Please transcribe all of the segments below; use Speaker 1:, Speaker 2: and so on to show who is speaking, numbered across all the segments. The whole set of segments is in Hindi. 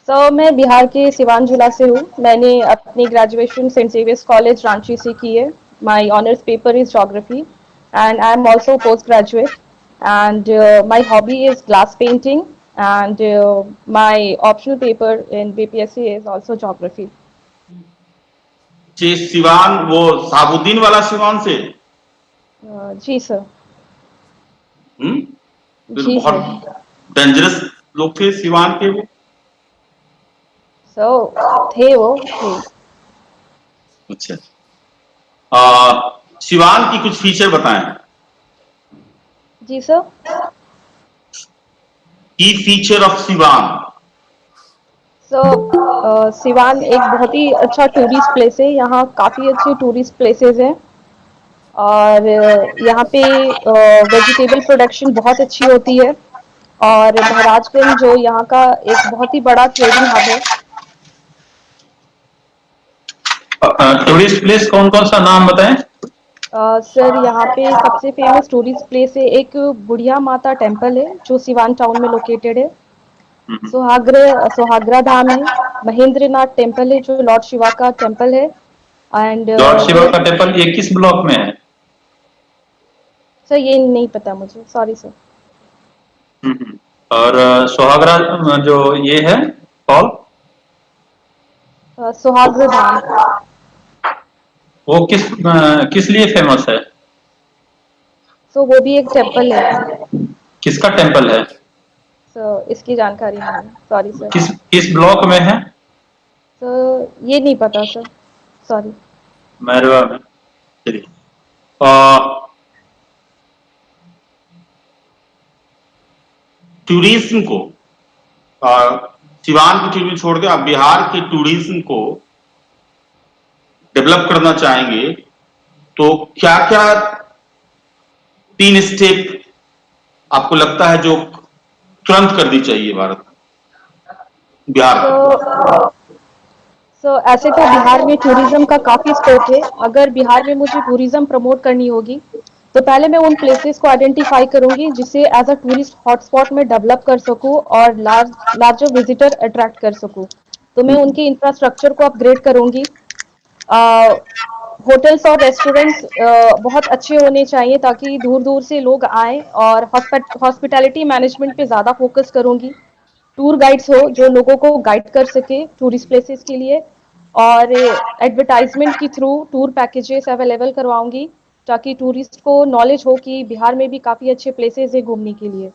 Speaker 1: मैं बिहार के सिवान जिला से हूँ। मैंने अपनी graduation Saint Xavier's College Ranchi से की है। My honours paper is geography and I am also post graduate and my hobby is glass painting and my optional paper in BPSC is also geography.
Speaker 2: जी, सिवान वो साबुद्दीन वाला सिवान से।
Speaker 1: जी सर।
Speaker 2: फिर
Speaker 1: जी सर।
Speaker 2: बहुत डेंजरस लोग थे सिवान के वो।
Speaker 1: सो थे वो थे।
Speaker 2: अच्छा। सिवान की कुछ फीचर बताएं।
Speaker 1: जी सर।
Speaker 2: की फीचर ऑफ सिवान।
Speaker 1: सिवान एक बहुत ही अच्छा टूरिस्ट प्लेस है। यहाँ काफ़ी अच्छे टूरिस्ट प्लेसेस हैं और यहाँ पे वेजिटेबल प्रोडक्शन बहुत अच्छी होती है और महाराजगंज जो यहाँ का एक बहुत ही बड़ा ट्रेडिंग हब है।
Speaker 2: टूरिस्ट प्लेस कौन कौन सा नाम बताएं।
Speaker 1: सर यहाँ पे सबसे फेमस टूरिस्ट प्लेस है, एक बुढ़िया माता टेम्पल है जो सिवान टाउन में लोकेटेड है। सुहागरा धाम है। महेंद्रनाथ टेम्पल है जो लॉर्ड शिवा का टेम्पल है एंड
Speaker 2: लॉर्ड शिवा
Speaker 1: देयर।
Speaker 2: का टेम्पल ये किस ब्लॉक में है।
Speaker 1: सर ये नहीं पता मुझे, सॉरी सर।
Speaker 2: और सुहागरा जो ये है फॉल
Speaker 1: सुहाग्र धाम।
Speaker 2: वो किस लिए फेमस है।
Speaker 1: वो भी एक टेम्पल है।
Speaker 2: किसका टेम्पल है।
Speaker 1: इसकी जानकारी नहीं है, सॉरी सर।
Speaker 2: किस किस ब्लॉक में है।
Speaker 1: ये नहीं पता सर, सॉरी।
Speaker 2: मैरवा में। चलिए। टूरिज्म को सिवान की टूरिज्म छोड़ के आप बिहार के टूरिज्म को डेवलप करना चाहेंगे तो क्या क्या 3 स्टेप आपको लगता है जो तुरंत कर दी चाहिए भारत बिहार को।
Speaker 1: ऐसे तो बिहार में टूरिज्म का काफ़ी स्कोप है। अगर बिहार में मुझे टूरिज्म प्रमोट करनी होगी तो पहले मैं उन प्लेसेस को आइडेंटिफाई करूंगी जिसे एज अ टूरिस्ट हॉटस्पॉट में डेवलप कर सकूं और लार्जर विजिटर अट्रैक्ट कर सकूं। तो मैं उनके इंफ्रास्ट्रक्चर को अपग्रेड करूंगी। होटल्स और रेस्टोरेंट्स बहुत अच्छे होने चाहिए ताकि दूर दूर से लोग आएं और हॉस्पिटैलिटी मैनेजमेंट पे ज़्यादा फोकस करूंगी। टूर गाइड्स हो जो लोगों को गाइड कर सके टूरिस्ट प्लेसेस के लिए और एडवर्टाइजमेंट के थ्रू टूर पैकेजेस अवेलेबल करवाऊंगी ताकि टूरिस्ट को नॉलेज हो कि बिहार में भी काफ़ी अच्छे प्लेसेस है घूमने के लिए।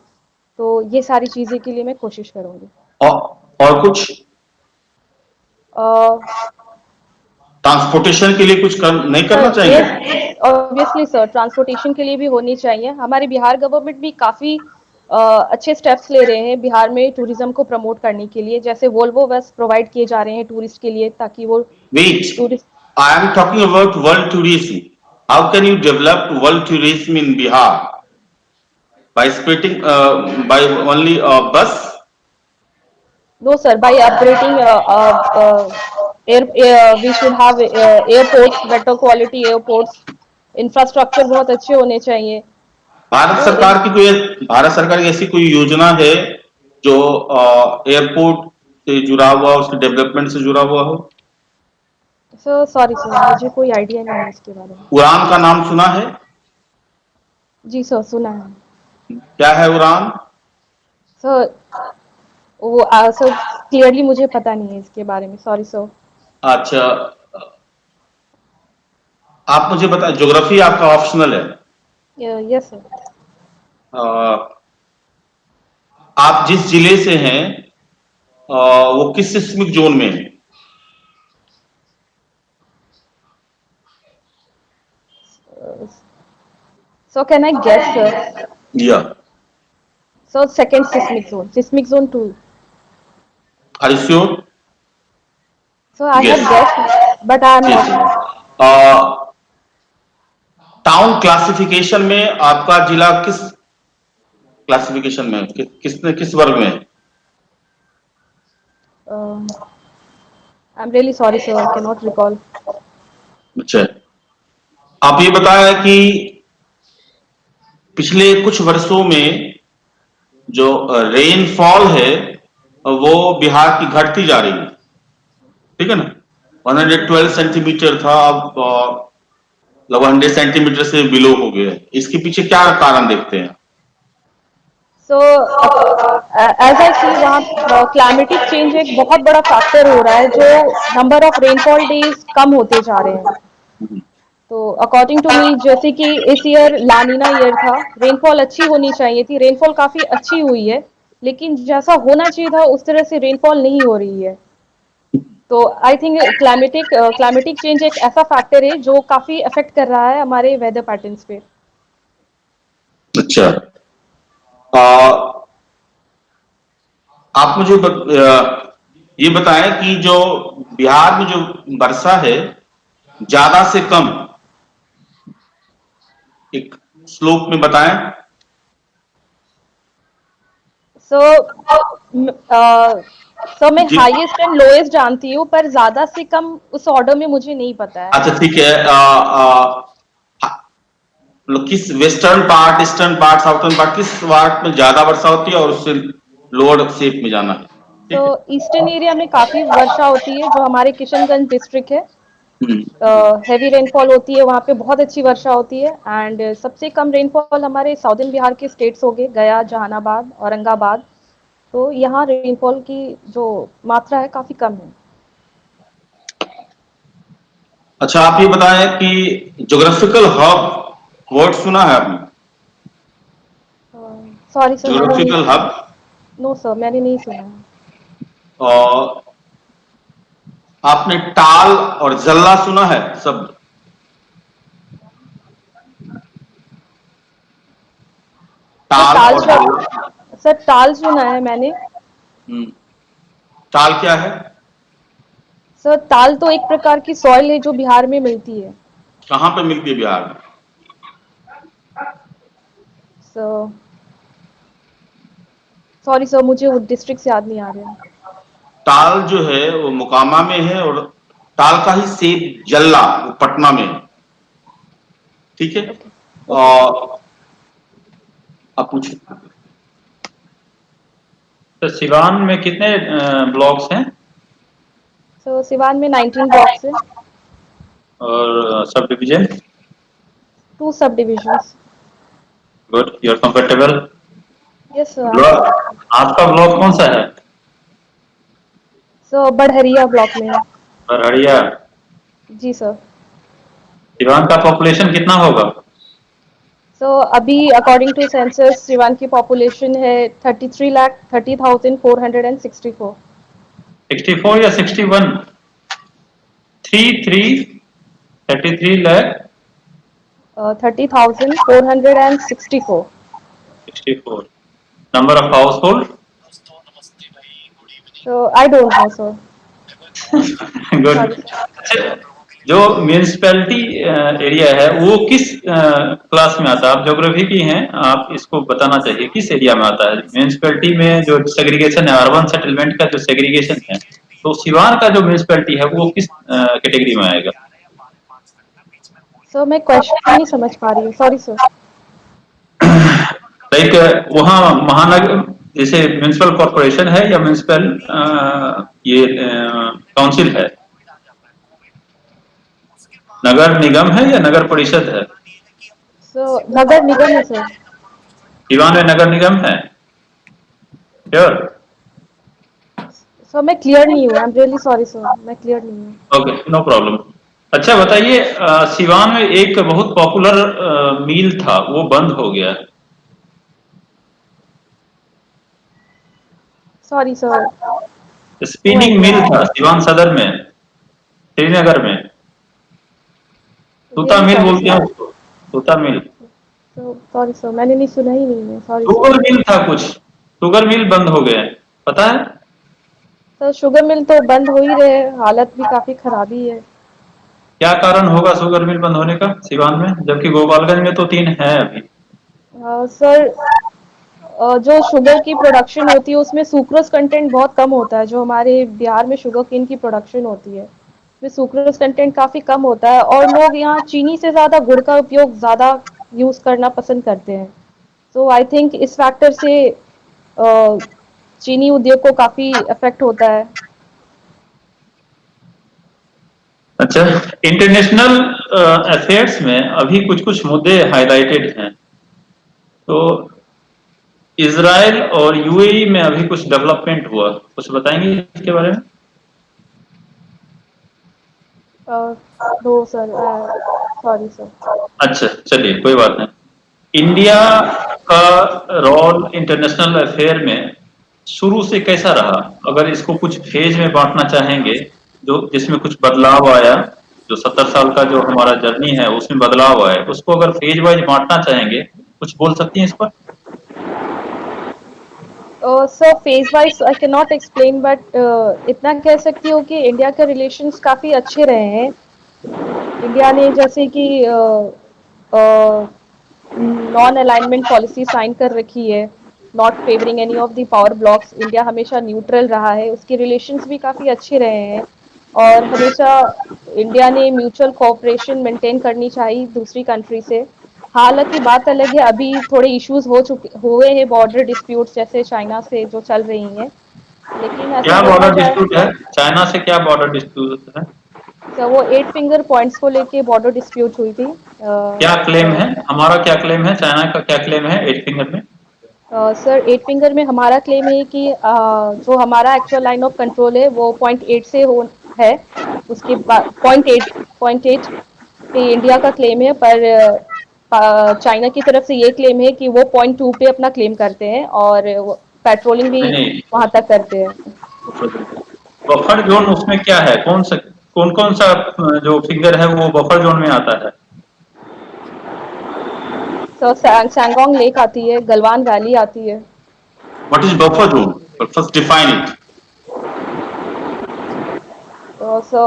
Speaker 1: तो ये सारी चीज़ें के लिए मैं कोशिश करूंगी।
Speaker 2: और कुछ ट्रांसपोर्टेशन के लिए कुछ नहीं करना चाहिए।
Speaker 1: ऑब्वियसली सर, ट्रांसपोर्टेशन के लिए भी होनी चाहिए। हमारे बिहार गवर्नमेंट भी काफ़ी अच्छे स्टेप्स ले रहे हैं बिहार में टूरिज्म को प्रमोट करने के लिए, जैसे वोल्वो बस प्रोवाइड किए जा रहे हैं टूरिस्ट के लिए ताकि वो
Speaker 2: wait, I am talking about world tourism. How can you develop world tourism in Bihar by splitting by only bus?
Speaker 1: No sir, by upgrading we should have airports, better quality airports, infrastructure बहुत अच्छे होने चाहिए।
Speaker 2: भारत सरकार की ऐसी कोई योजना है जो एयरपोर्ट से जुड़ा हुआ, उसके डेवलपमेंट से जुड़ा हुआ हो।
Speaker 1: सर सॉरी सर, मुझे कोई आइडिया नहीं है इसके बारे में।
Speaker 2: उड़ान का नाम सुना है।
Speaker 1: जी सर, सुना है।
Speaker 2: क्या है उड़ान।
Speaker 1: सर वो सर क्लियरली मुझे पता नहीं है इसके बारे में, सॉरी सर।
Speaker 2: अच्छा, आप मुझे बताएं, ज्योग्राफी आपका ऑप्शनल है।
Speaker 1: Yes sir.
Speaker 2: आप जिस जिले से हैं वो किस सिस्मिक जोन में है।
Speaker 1: So can I guess sir?
Speaker 2: Yeah.
Speaker 1: So second seismic zone 2.
Speaker 2: Are you sure?
Speaker 1: So I
Speaker 2: Yes.
Speaker 1: have guessed, but I am not sure.
Speaker 2: Town classification में आपका जिला किस क्लासिफिकेशन में किस वर्ग में है।
Speaker 1: I'm really sorry sir, I cannot recall.
Speaker 2: अच्छा, आप ये बताया कि पिछले कुछ वर्षों में जो रेनफॉल है वो बिहार की घटती जा रही है, ठीक है ना। 112 सेंटीमीटर था, अब लगभग 100 सेंटीमीटर से बिलो हो गया है। इसके पीछे क्या कारण देखते हैं?
Speaker 1: सो एज आई सी वहाँ क्लाइमेटिक चेंज एक बहुत बड़ा फैक्टर हो रहा है, जो नंबर ऑफ रेनफॉल डेज कम होते जा रहे हैं। तो अकॉर्डिंग टू मी, जैसे कि इस ईयर लानीना ईयर था, रेनफॉल अच्छी होनी चाहिए थी, रेनफॉल काफी अच्छी हुई है, लेकिन जैसा होना चाहिए था उस तरह से रेनफॉल नहीं हो रही है। तो आई थिंक क्लाइमेटिक चेंज एक ऐसा फैक्टर है जो काफी अफेक्ट कर रहा है हमारे वेदर पैटर्न्स पे।
Speaker 2: अच्छा, आ, आप मुझे ये बताएं कि जो बिहार में जो वर्षा है, ज्यादा से कम एक श्लोक में बताएं।
Speaker 1: सो सो मैं
Speaker 2: जी,
Speaker 1: हाईएस्ट एंड लोएस्ट जानती हूँ, पर ज्यादा से कम उस ऑर्डर में मुझे नहीं पता है।
Speaker 2: अच्छा ठीक है। मतलब किस western part, eastern part, southern part, किस पार्ट में ज्यादा वर्षा होती है और उससे लोअर शेप में जाना है,
Speaker 1: तो
Speaker 2: ठीक है।
Speaker 1: ईस्टर्न एरिया में काफी वर्षा होती है, जो हमारे किशनगंज डिस्ट्रिक्ट है।
Speaker 2: हम्म,
Speaker 1: हैवी रेनफॉल होती है वहाँ पे, बहुत अच्छी वर्षा होती है। एंड सबसे कम रेनफॉल हमारे साउथर्न बिहार के स्टेट्स हो गए, गया, जहानाबाद, औरंगाबाद। तो यहाँ रेनफॉल की जो मात्रा है काफी कम है।
Speaker 2: अच्छा, आप ये बताएं कि ज्योग्राफिकल हब वर्ड सुना है आपने?
Speaker 1: सॉरी सर, मैंने नहीं
Speaker 2: ज्योग्राफिकल हब।
Speaker 1: सुना। नो सर, मैंने नहीं सुना है।
Speaker 2: और आपने टाल और जल्ला सुना है शब्द?
Speaker 1: सर
Speaker 2: टाल
Speaker 1: ताल
Speaker 2: और जल्ला।
Speaker 1: शब्द, सर ताल सुना है मैंने।
Speaker 2: हम्म, टाल क्या है?
Speaker 1: सर ताल तो एक प्रकार की सॉइल है जो बिहार में मिलती है।
Speaker 2: कहाँ पे मिलती है बिहार में?
Speaker 1: सो सॉरी सर, मुझे वो डिस्ट्रिक्ट याद नहीं आ रहे हैं।
Speaker 2: टाल जो है वो मोकामा में है, और टाल का ही सेब जल्ला वो पटना में है, ठीक है।
Speaker 1: ओके। ओके।
Speaker 2: और आप पूछिए।
Speaker 3: तो सिवान में कितने ब्लॉक्स हैं
Speaker 1: सो सिवान में 19 ब्लॉक्स है।
Speaker 3: और सब division?
Speaker 1: 2 sub divisions.
Speaker 3: Good, you are comfortable.
Speaker 1: Yes sir, I am
Speaker 3: block,
Speaker 1: comfortable.
Speaker 3: आपका ब्लॉक कौन सा है?
Speaker 1: सो बढ़हरिया ब्लॉक में है।
Speaker 3: बरहड़िया।
Speaker 1: जी सर।
Speaker 3: सिवान का पॉपुलेशन कितना होगा?
Speaker 1: सो अभी अकॉर्डिंग टू सेंसस सिवान की पॉपुलेशन है 33,30,464।
Speaker 3: 64 या 61? 33
Speaker 1: 30,464।
Speaker 3: 64। Number of house hold?
Speaker 1: So I don't know sir.
Speaker 3: Good.
Speaker 1: Sorry sir.
Speaker 3: जो म्यूनिसिपैलिटी एरिया है वो किस क्लास में आता है? आप ज्योग्राफी की हैं, आप इसको बताना चाहिए किस एरिया में आता है म्यूनिसिपैलिटी में। जो सेग्रीगेशन है, अर्बन सेटलमेंट का जो सेग्रीगेशन है, तो सिवान का जो म्यूनिसिपैलिटी है वो किस कैटेगरी में आएगा?
Speaker 1: सर मैं क्वेश्चन नहीं समझ पा रही हूँ, सॉरी सर।
Speaker 3: लाइक वहाँ महानगर, जैसे म्यूनिसिपल कॉर्पोरेशन है या म्यूनिसिपल ये काउंसिल है, नगर निगम है या नगर परिषद है?
Speaker 1: सो नगर निगम है सर।
Speaker 3: सिवान में नगर निगम है? श्योर?
Speaker 1: सर मैं क्लियर नहीं हूँ, I am really sorry sir, मैं क्लियर नहीं हूँ।
Speaker 3: Okay, no problem. अच्छा बताइए, सिवान में एक बहुत पॉपुलर मील था, वो बंद हो गया है।
Speaker 1: Sorry sir, no
Speaker 3: spinning
Speaker 1: idea.
Speaker 3: मिल था सिवान सदर में, श्रीनगर में। तूता
Speaker 1: रियली
Speaker 3: मिल
Speaker 1: सॉरी
Speaker 3: बोलते हैं
Speaker 1: सर।
Speaker 3: उसको, तूता मिल।
Speaker 1: सो सॉरी सर, मैंने नहीं सुना ही नहीं है, सॉरी सर।
Speaker 3: शुगर मिल था कुछ, शुगर मिल बंद हो गए, पता है?
Speaker 1: सर शुगर मिल तो बंद हो ही रहे हैं, हालत भी काफी खराबी है।
Speaker 3: क्या कारण होगा शुगर मिल बंद होने का सिवान में, जबकि गोपालगंज में तो 3 है अभी?
Speaker 1: सर जो शुगर की प्रोडक्शन होती है उसमें सुक्रोज कंटेंट बहुत कम होता है, जो हमारे बिहार में शुगर केन की प्रोडक्शन होती है उसमें सुक्रोज कंटेंट काफ़ी कम होता है, और लोग यहाँ चीनी से ज़्यादा गुड़ का उपयोग ज़्यादा यूज़ करना पसंद करते हैं। सो आई थिंक इस फैक्टर से चीनी उद्योग को काफी इफेक्ट होता है।
Speaker 3: अच्छा, इंटरनेशनल अफेयर्स में अभी कुछ कुछ मुद्दे हाईलाइटेड हैं। तो इजराइल और यूएई में अभी कुछ डेवलपमेंट हुआ, कुछ बताएंगे इसके बारे में?
Speaker 1: No sir, sorry sir.
Speaker 3: अच्छा, चलिए कोई बात नहीं। इंडिया का रोल इंटरनेशनल अफेयर में शुरू से कैसा रहा? अगर इसको कुछ फेज में बांटना चाहेंगे, जो जिसमें कुछ बदलाव आया, जो 70 साल का जो हमारा जर्नी है उसमें बदलाव आया, उसको अगर फेज वाइज बांटना चाहेंगे, कुछ बोल सकती हैं इस पर?
Speaker 1: Sir phase wise I can not explain, but इतना कह सकती हूँ कि इंडिया के रिलेशंस काफी अच्छे रहे हैं। इंडिया ने जैसे कि नॉन अलाइनमेंट पॉलिसी साइन कर रखी है, not favouring any of the power blocks. India हमेशा न्यूट्रल रहा है, उसके रिलेशंस भी काफ़ी अच्छे रहे हैं। और हमेशा इंडिया ने म्यूचुअल कोऑपरेशन मेंटेन करनी चाहिए दूसरी कंट्री से। हालांकि बात अलग है, अभी थोड़े इश्यूज हुए हैं, बॉर्डर डिस्प्यूट्स जैसे चाइना से जो चल रही हैं, लेकिन ऐसा
Speaker 3: क्या
Speaker 1: देखा
Speaker 3: बॉर्डर
Speaker 1: जाए
Speaker 3: डिस्प्यूट है? चाइना से क्या बॉर्डर डिस्प्यूट है?
Speaker 1: तो वो 8 फिंगर पॉइंट्स को लेके बॉर्डर डिस्प्यूट हुई थी।
Speaker 3: क्या क्लेम है हमारा, क्या क्लेम है, चाइना का क्या क्लेम है 8 फिंगर में?
Speaker 1: सर 8 फिंगर में हमारा क्लेम है कि जो हमारा एक्चुअल लाइन ऑफ कंट्रोल है वो 0.8 से हो है। उसके बाद 0.8 पे इंडिया का क्लेम है, पर चाइना की तरफ से ये क्लेम है कि वो 0.2 पे अपना क्लेम करते हैं और पेट्रोलिंग भी
Speaker 3: नहीं नहीं,
Speaker 1: वहां तक करते हैं।
Speaker 3: बफर जोन उसमें क्या है? कौन कौन सा जो फिंगर है वो बफर जोन में आता है?
Speaker 1: तो सैंगोंग लेक आती है, गलवान वैली आती है।
Speaker 2: What is buffer zone? But first define it.
Speaker 1: So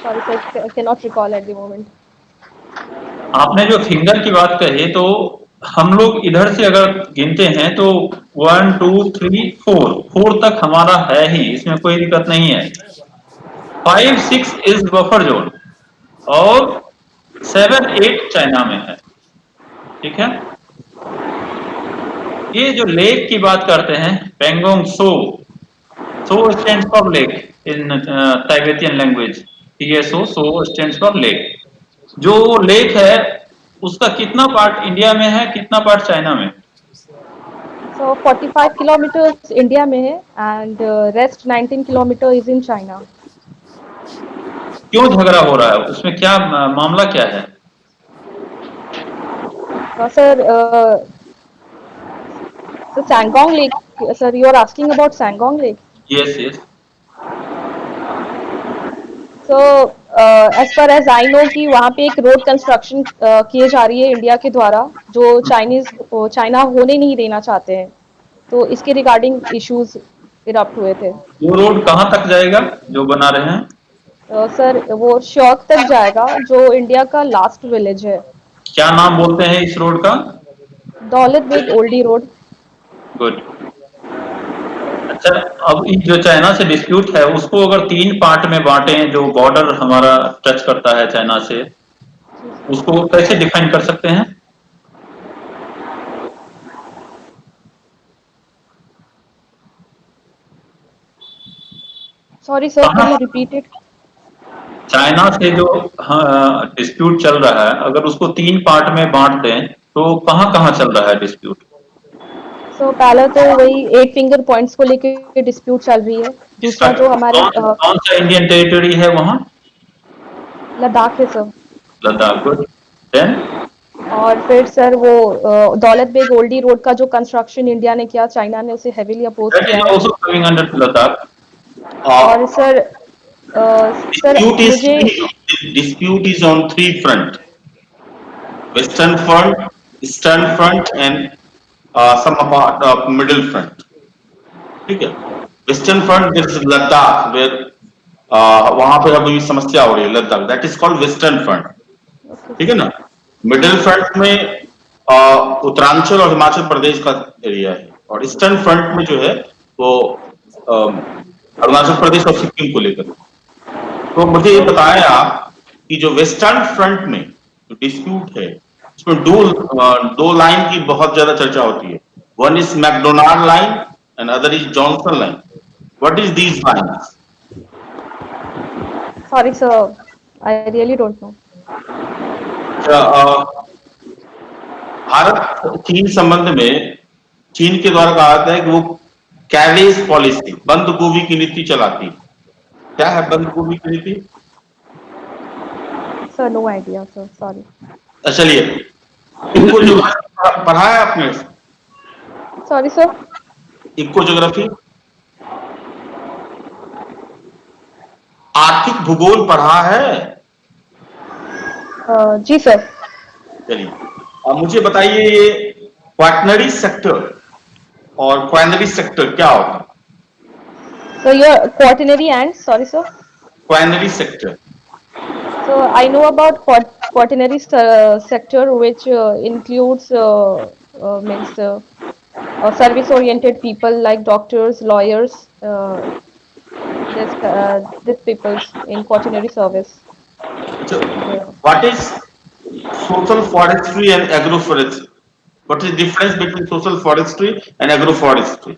Speaker 1: sorry sir, I cannot recall at the moment.
Speaker 3: आपने जो फिंगर की बात कही, तो हम लोग इधर से अगर गिनते हैं तो 1 2 3 4 तक हमारा है ही, इसमें कोई दिक्कत नहीं है। 5 6 इज बफर जोन और 7 8 चाइना में है, ठीक है। ये जो लेक की बात करते हैं, Pangong Tso stands for lake in Tibetan language. TSO, Tso stands for lake. जो लेक है उसका कितना पार्ट इंडिया में है, कितना पार्ट चाइना में?
Speaker 1: So 45 kilometers इंडिया में है and rest 19 kilometer is in China.
Speaker 3: क्यों झगड़ा हो रहा है उसमें, क्या मामला क्या है?
Speaker 1: Sir, so Sangong Lake, sir, you are asking about Sangong Lake.
Speaker 3: Yes yes.
Speaker 1: So as far as I know कि वहाँ पे एक रोड कंस्ट्रक्शन किए जा रही है इंडिया के द्वारा, जो चाइना होने नहीं देना चाहते हैं, तो इसके रिगार्डिंग इश्यूज इरप्ट हुए थे।
Speaker 3: वो रोड कहाँ तक जाएगा जो बना रहे हैं?
Speaker 1: सर वो श्योक तक जाएगा, जो इंडिया का लास्ट विलेज है।
Speaker 3: क्या नाम बोलते हैं इस रोड का?
Speaker 1: दौलत बेग ओल्डी रोड।
Speaker 3: गुड। अच्छा, अब जो चाइना से डिस्प्यूट है उसको अगर 3 पार्ट में बांटें, जो बॉर्डर हमारा टच करता है चाइना से, उसको कैसे डिफाइन कर सकते हैं?
Speaker 1: Sorry sir, can you repeat it?
Speaker 3: China से जो डिस्प्यूट चल रहा है, अगर उसको 3 पार्ट में बांट दें तो कहाँ कहाँ चल रहा है डिस्प्यूट?
Speaker 1: सो पहला तो वही 8 फिंगर पॉइंट्स को लेके डिस्प्यूट चल रही है। दूसरा जो हमारे
Speaker 3: कौन सा इंडियन टेरिटरी है वहाँ?
Speaker 1: लद्दाख है सर।
Speaker 3: लद्दाख। गुड। देन
Speaker 1: और फिर सर वो दौलत बेग ओल्डी रोड का जो कंस्ट्रक्शन इंडिया ने किया, चाइना ने उसे हेवीली अपोज
Speaker 3: दैट
Speaker 1: किया
Speaker 3: इज
Speaker 1: है।
Speaker 3: Also coming under Ladakh.
Speaker 1: और सर मुझे
Speaker 2: dispute is on 3 front: western front, eastern front, and some part of middle front. ठीक है। Western front this is Ladakh, where वहां पे अभी समस्या हो रही है Ladakh, that is called western front. ठीक है ना। मिडिल फ्रंट में उत्तरांचल और हिमाचल प्रदेश का एरिया है, और ईस्टर्न फ्रंट में जो है वो अरुणाचल प्रदेश और सिक्किम को लेकर। तो मुझे ये बताएं आप कि जो वेस्टर्न फ्रंट में जो डिस्प्यूट है उसमें दो लाइन की बहुत ज्यादा चर्चा होती है। One is McDonald line and other is Johnson line. What is these lines?
Speaker 1: Sorry, sir. I really don't know.
Speaker 2: Bharat चीन संबंध में चीन के द्वारा कहा जाता है कि वो कैरियर्स पॉलिसी, बंद गोभी की नीति चलाती है। क्या है बंद गोभी की नीति?
Speaker 1: Sir, no idea, sir. Sorry.
Speaker 2: चलिए, इनको जो पढ़ा है आपने?
Speaker 1: Sorry, sir.
Speaker 2: इको ज्योग्राफी, आर्थिक भूगोल पढ़ा है?
Speaker 1: जी सर।
Speaker 2: चलिए, अब मुझे बताइए ये क्वाटनरी सेक्टर और क्वाइनरी सेक्टर क्या होता है?
Speaker 1: So your quaternary and sorry, sir.
Speaker 2: Quinary sector.
Speaker 1: So I know about quaternary sector, which includes service-oriented people like doctors, lawyers. This people's in quaternary service.
Speaker 2: So, what is social forestry and agroforestry? What is the difference between social forestry and agroforestry?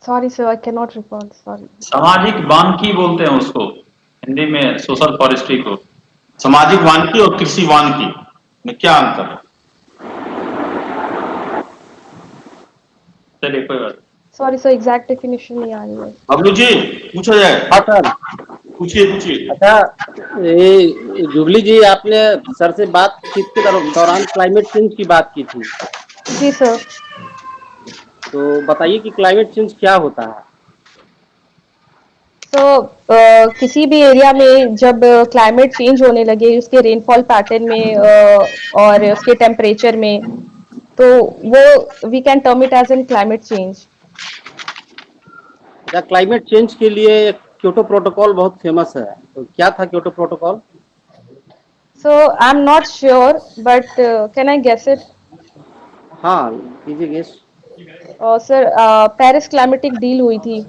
Speaker 1: Sorry, sir, I cannot recall. Sorry.
Speaker 3: सामाजिक वानिकी बोलते हैं उसको हिंदी में, सोशल फॉरेस्ट्री को।
Speaker 2: सामाजिक वानिकी और कृषि वानिकी में क्या अंतर है?
Speaker 3: चलिए कोई बात।
Speaker 1: Sorry, sir, exact definition नहीं आ रही है।
Speaker 2: बबलू जी पूछा जाए?
Speaker 4: हाँ सर।
Speaker 2: पूछिए।
Speaker 4: अच्छा, ये जुबली जी, आपने सर से बातचीत के दौरान क्लाइमेट चेंज की बात की थी।
Speaker 1: जी सर।
Speaker 4: तो बताइए कि क्लाइमेट चेंज क्या होता है?
Speaker 1: तो किसी भी एरिया में जब क्लाइमेट चेंज होने लगे, उसके रेनफॉल पैटर्न में और उसके टेम्परेचर में, तो वो we can term it as an climate change.
Speaker 4: क्या क्लाइमेट चेंज के लिए क्योटो प्रोटोकॉल बहुत फेमस है, तो क्या था Kyoto protocol?
Speaker 1: So I am not sure, but can I guess it?
Speaker 4: हाँ, कीजिए guess.
Speaker 1: Sir, Paris climatic deal हुई थी।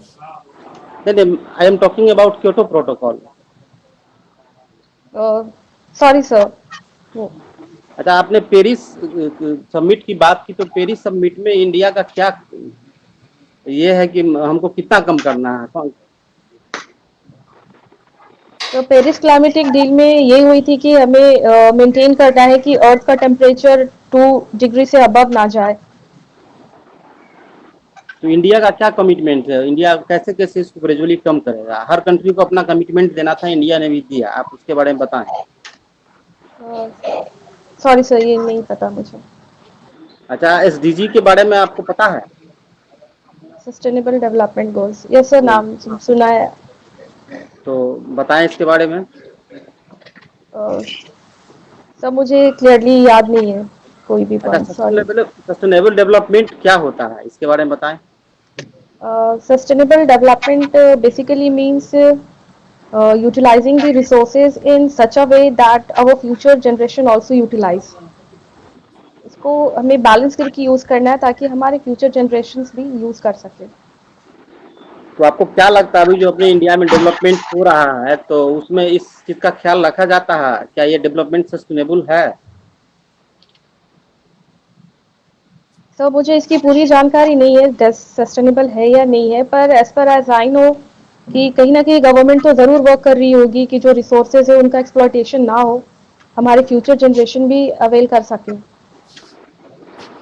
Speaker 4: नहीं, I am talking about Kyoto protocol.
Speaker 1: Sorry sir.
Speaker 4: अच्छा, आपने पेरिस समिट की बात की, तो पेरिस समिट में इंडिया का क्या ये है कि हमको कितना कम करना है?
Speaker 1: तो पेरिस क्लाइमेटिक डील में ये हुई थी कि हमें मेंटेन करना है कि अर्थ का टेम्परेचर 2 डिग्री से अबव ना जाए।
Speaker 4: तो इंडिया का क्या कमिटमेंट है? इंडिया कैसे कैसे इसको ग्रेजुअली कम करेगा? हर कंट्री को अपना कमिटमेंट देना था, इंडिया ने भी दिया। आप उसके बारे में बताएं।
Speaker 1: सॉरी सर, ये नहीं पता मुझे।
Speaker 4: अच्छा, एसडीजी के बारे में आपको पता है?
Speaker 1: Sustainable development goals, yes sir, नाम सुना है।
Speaker 4: तो बताएं इसके बारे में।
Speaker 1: सर मुझे क्लियरली याद नहीं है कोई भी
Speaker 4: अच्छा,
Speaker 1: पॉइंट, सॉरी।
Speaker 4: सस्टेनेबल डेवलपमेंट क्या होता है, इसके बारे में बताएं।
Speaker 1: Sustainable development basically means utilizing the resources in such a way that our future generation also utilize. इसको हमें बैलेंस करके यूज करना है ताकि हमारे फ्यूचर जनरेशंस भी यूज कर सके।
Speaker 4: तो आपको क्या लगता है, अभी जो अपने इंडिया में डेवलपमेंट हो रहा है, तो उसमें इस चीज का ख्याल रखा जाता है? क्या ये डेवलपमेंट सस्टेनेबल है?
Speaker 1: सर मुझे इसकी पूरी जानकारी नहीं है सस्टेनेबल है या नहीं है, पर as per as I know कि कहीं ना कहीं गवर्नमेंट तो ज़रूर वर्क कर रही होगी कि जो रिसोर्सेज है उनका एक्सप्लॉयटेशन ना हो, हमारे फ्यूचर जनरेशन भी अवेल कर सके।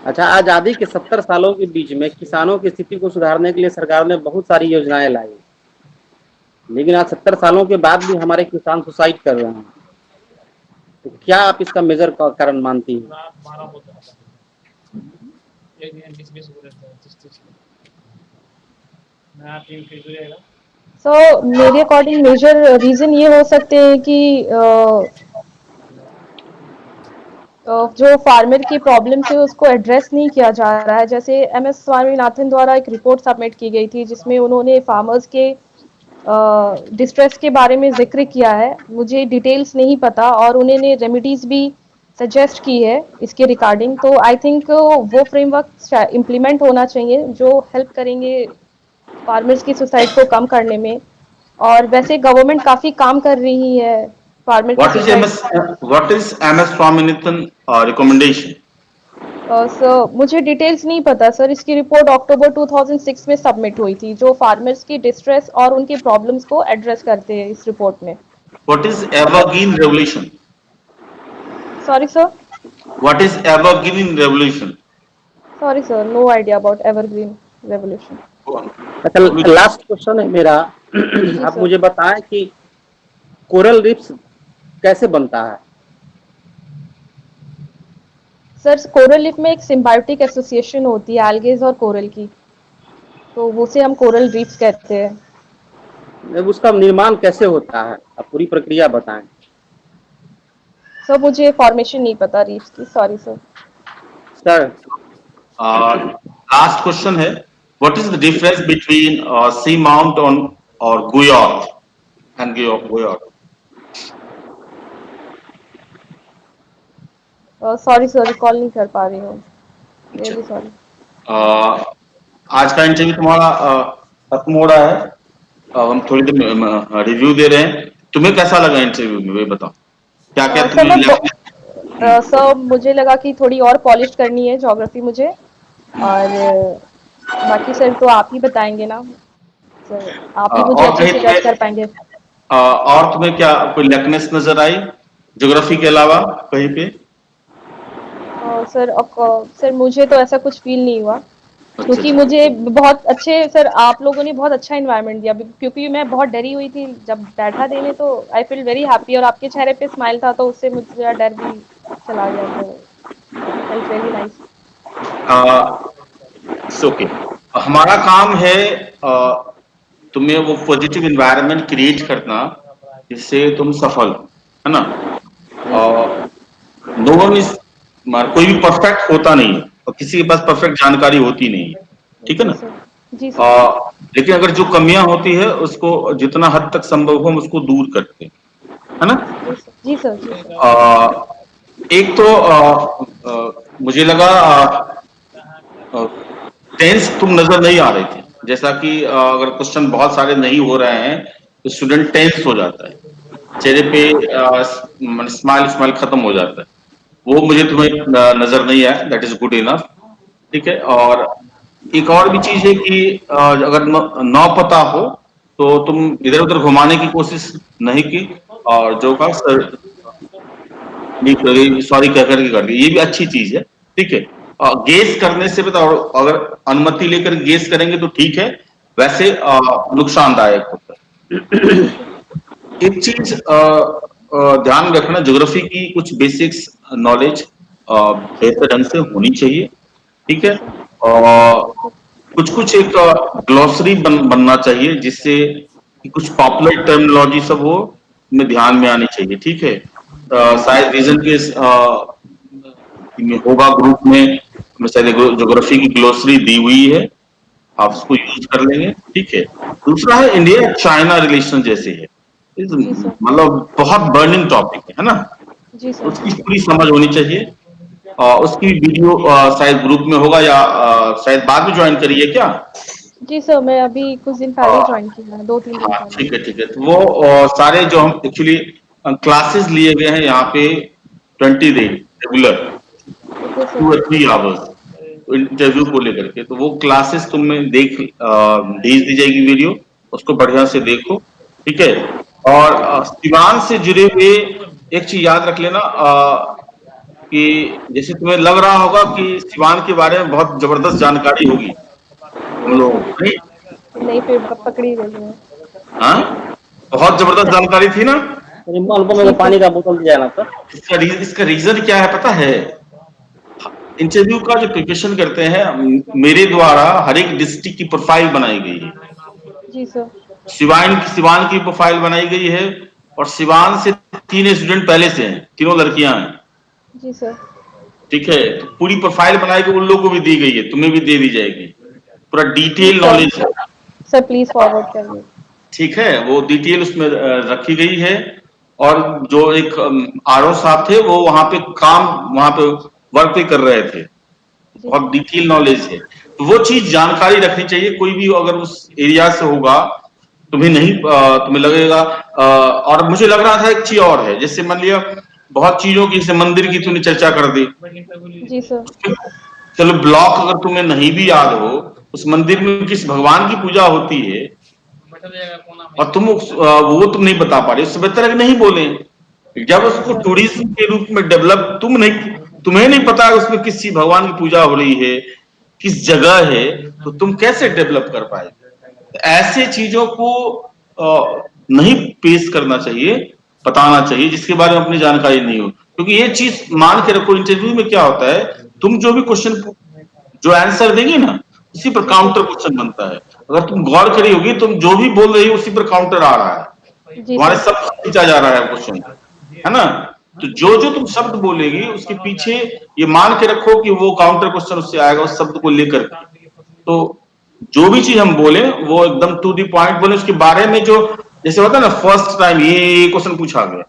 Speaker 4: अच्छा, आजादी के 70 सालों के बीच में किसानों की स्थिति को सुधारने के लिए सरकार ने बहुत सारी योजनाएं लाई, लेकिन आज 70 सालों के बाद भी हमारे किसान सुसाइड कर रहे हैं। तो क्या आप इसका मेजर कारण मानती हैं?
Speaker 1: सो मेरे अकॉर्डिंग मेजर रीजन ये हो सकते हैं कि जो फार्मर की प्रॉब्लम्स है उसको एड्रेस नहीं किया जा रहा है। जैसे MS स्वामीनाथन द्वारा एक रिपोर्ट सबमिट की गई थी जिसमें उन्होंने फार्मर्स के डिस्ट्रेस के बारे में जिक्र किया है, मुझे डिटेल्स नहीं पता, और उन्होंने रेमेडीज भी सजेस्ट की है इसके रिगार्डिंग। तो आई थिंक वो फ्रेमवर्क इम्प्लीमेंट होना चाहिए जो हेल्प करेंगे फार्मर्स की सुसाइड को कम करने में। और वैसे गवर्नमेंट काफ़ी काम कर रही है फार्मर की suicide.
Speaker 2: what is MS Swaminathan recommendation?
Speaker 1: Sir मुझे डिटेल्स नहीं पता सर, इसकी रिपोर्ट अक्टूबर 2006 में सबमिट हुई थी, जो फार्मर्स की डिस्ट्रेस और उनकी प्रॉब्लम्स को एड्रेस करते हैं इस रिपोर्ट में।
Speaker 2: What is Evergreen Revolution?
Speaker 1: Sorry sir.
Speaker 2: What is Evergreen Revolution?
Speaker 1: Sorry sir, no idea about evergreen revolution.
Speaker 4: अच्छा, लास्ट क्वेश्चन है मेरा। आप
Speaker 1: सर।
Speaker 4: मुझे बताएं कि कोरल रीफ्स कैसे बनता है?
Speaker 1: सर कोरल रीफ में एक सिम्बायोटिक एसोसिएशन होती है एल्गेज और कोरल की, तो उसे हम कोरल रीफ्स कहते हैं।
Speaker 4: उसका निर्माण कैसे होता है, आप पूरी प्रक्रिया बताएं।
Speaker 1: सर मुझे फॉर्मेशन नहीं पता रीफ्स की, sorry sir.
Speaker 4: Sir
Speaker 2: last question है, what is the difference between sea mount on or gourd and gourd?
Speaker 1: Sorry sir, recall नहीं कर पा रही हूँ, रियली सॉरी।
Speaker 2: आज का इंटरव्यू तुम्हारा खत्म हो रहा है, हम थोड़ी देर रिव्यू दे रहे हैं। तुम्हें कैसा लगा इंटरव्यू में, वे बताओ क्या क्या तुम्हें
Speaker 1: सर मुझे लगा कि थोड़ी और पॉलिश करनी है ज्योग्राफी मुझे, और बाकी सर तो आप ही बताएंगे ना सर, आप ही मुझे अच्छे से जज कर पाएंगे।
Speaker 2: और तुम्हें क्या कोई लैकनेस नजर आई ज्योग्राफी के अलावा कहीं पे?
Speaker 1: सर मुझे तो ऐसा कुछ फील नहीं हुआ, क्योंकि मुझे बहुत अच्छे सर आप लोगों ने बहुत अच्छा एनवायरनमेंट दिया, क्योंकि मैं बहुत डरी हुई थी जब बैठा देने, तो आई फील वेरी हैप्पी, और आपके चेहरे पे स्माइल था तो उससे मुझे डर भी चला गया, तो फेल्ट वेरी नाइस।
Speaker 2: ओके, हमारा काम है तुम्हें वो पॉजिटिव एनवायरनमेंट क्रिएट करना जिससे तुम सफल, है ना? नो वन इज, कोई भी परफेक्ट होता नहीं है और किसी के पास परफेक्ट जानकारी होती नहीं है, ठीक है ना?
Speaker 1: जी सर।
Speaker 2: लेकिन अगर जो कमियां होती है उसको जितना हद तक संभव हो हम उसको दूर करते हैं, है ना?
Speaker 1: जी सर। जी सर।
Speaker 2: एक तो मुझे लगा टेंस तुम नजर नहीं आ रहे थे, जैसा कि अगर क्वेश्चन बहुत सारे नहीं हो रहे हैं तो स्टूडेंट टेंस हो जाता है, चेहरे पे स्माइल खत्म हो जाता है, वो मुझे तुम्हें नजर नहीं आया, दैट इज गुड इनफ, ठीक है? और एक और भी चीज है कि अगर न पता हो तो तुम इधर उधर घुमाने की कोशिश नहीं की, और जो का सॉरी कह करके कर दी, ये भी अच्छी चीज है, ठीक है? गेस करने से बताओ, अगर अनुमति लेकर गेस करेंगे तो ठीक है, वैसे नुकसानदायक होता है। एक चीज ध्यान रखना, ज्योग्राफी की कुछ बेसिक्स नॉलेज बेहतर ढंग से होनी चाहिए, ठीक है? और कुछ एक ग्लॉसरी बनना चाहिए जिससे कुछ पॉपुलर टर्मिनोलॉजी सब हो में ध्यान में आनी चाहिए, ठीक है? शायद रीजन के होगा ग्रुप में शायद ज्योग्राफी की ग्लॉसरी दी हुई है, आप उसको यूज कर लेंगे, ठीक है? दूसरा है इंडिया चाइना रिलेशन जैसे है, मतलब बहुत बर्निंग टॉपिक है ना? उसकी पूरी समझ होनी चाहिए, उसकी वीडियो शायद ग्रुप में होगा या शायद बाद में ज्वाइन करिए क्या?
Speaker 1: जी सर, मैं अभी कुछ दिन पहले ज्वाइन किया है, 2-3 दिन पहले।
Speaker 2: ठीक है, तो वो सारे जो हम एक्चुअली क्लासेस लिए गए हैं यहाँ पे 20 day regular 2 or 3 hours interview को लेकर के, तो वो क्लासेस तुम्हें भेज दी जाएगी वीडियो, उसको बढ़िया से देखो, ठीक है? और सिवान से जुड़े हुए एक चीज याद रख लेना कि जैसे तुम्हें लग रहा होगा कि सिवान के बारे में बहुत जबरदस्त जानकारी होगी हम लोग
Speaker 1: नहीं, फिर पकड़ी गई है।
Speaker 2: हाँ, बहुत जबरदस्त जानकारी थी ना?
Speaker 4: मेरे पानी का बोतल दिया ना सर।
Speaker 2: इसका रीजन क्या है पता है? इंटरव्यू का जो प्रिपरेशन करते हैं मेरे द्वारा हर एक डिस्ट्रिक्ट की प्रोफाइल बनाई गई है।
Speaker 1: जी सर।
Speaker 2: सिवान की प्रोफाइल बनाई गई है, और सिवान से 3 स्टूडेंट पहले से हैं, तीनों लड़कियां हैं।
Speaker 1: जी सर।
Speaker 2: ठीक है, तो पूरी प्रोफाइल बनाई के उन लोगों को भी दी गई है, तुम्हें भी दे दी जाएगी, पूरा डिटेल नॉलेज है
Speaker 1: सर, प्लीज फॉरवर्ड करिए।
Speaker 2: ठीक है, वो डिटेल उसमें रखी गई है। और जो एक आरओ साहब थे वो वहां पे वर्क पे कर रहे थे, बहुत डिटेल नॉलेज है, तो वो चीज जानकारी रखनी चाहिए। कोई भी अगर उस एरिया से होगा तुम्हें नहीं तुम्हें लगेगा और मुझे लग रहा था एक चीज और है, जैसे मान लिया बहुत चीजों की, जैसे मंदिर की तूने चर्चा कर दी,
Speaker 1: जी सर।
Speaker 2: चलो ब्लॉक अगर तुम्हें नहीं भी याद हो, उस मंदिर में किस भगवान की पूजा होती है और तुम वो तुम नहीं बता पा रहे, उससे बेहतर है कि नहीं बोले। जब उसको टूरिज्म के रूप में डेवलप तुम्हें नहीं पता है उसमें किस चीज भगवान की पूजा हो रही है, किस जगह है, तो तुम कैसे डेवलप कर पाए। ऐसे चीजों को नहीं पेश करना चाहिए, बताना चाहिए जिसके बारे में अपनी जानकारी नहीं हो, क्योंकि ये चीज मान के रखो, इंटरव्यू में क्या होता है, तुम जो भी क्वेश्चन जो आंसर देंगे ना, उसी पर काउंटर क्वेश्चन बनता है। अगर तुम गौर करी होगी, तुम जो भी बोल रही हो उसी पर काउंटर आ रहा है,
Speaker 1: जी
Speaker 2: तुम्हारे
Speaker 1: सर।
Speaker 2: सब खींचा जा रहा है क्वेश्चन, है ना। तो जो जो तुम शब्द बोलेगी उसके पीछे ये मान के रखो कि वो काउंटर क्वेश्चन उससे आएगा उस शब्द को लेकर के। तो जो भी चीज हम बोले वो एकदम टू दी पॉइंट बोले, उसके बारे में जो जैसे होता है ना, फर्स्ट टाइम ये क्वेश्चन पूछा गया,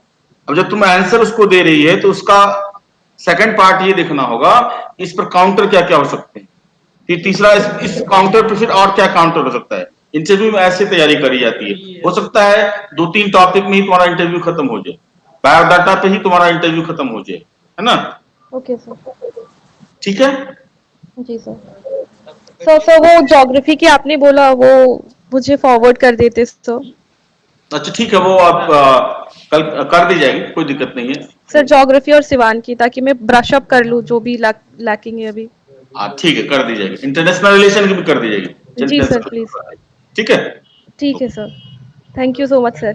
Speaker 2: अब जब तुम आंसर उसको दे रही है तो उसका सेकंड पार्ट ये देखना होगा इस पर काउंटर क्या क्या हो सकते हैं, फिर तीसरा इस काउंटर पर फिर और क्या काउंटर हो सकता है। इंटरव्यू में ऐसे तैयारी करी जाती है। हो सकता है 2-3 टॉपिक में ही तुम्हारा इंटरव्यू खत्म हो जाए, बायोडाटा पे ही तुम्हारा इंटरव्यू खत्म हो जाए, है ना।
Speaker 1: Okay sir.
Speaker 2: ठीक है।
Speaker 1: जी सर। सर वो ज्योग्राफी की आपने बोला, वो मुझे फॉरवर्ड कर देते सर।
Speaker 2: अच्छा ठीक है, वो आप कल कर दी जाएगी, कोई दिक्कत नहीं है
Speaker 1: सर ज्योग्राफी और सिवान की, ताकि मैं ब्रश अप कर लूँ जो भी लैकिंग है अभी।
Speaker 2: ठीक है, कर दी जाएगी। इंटरनेशनल रिलेशन की भी कर दी जाएगी।
Speaker 1: जी सर प्लीज।
Speaker 2: ठीक है।
Speaker 1: ठीक है sir. Thank you so much sir.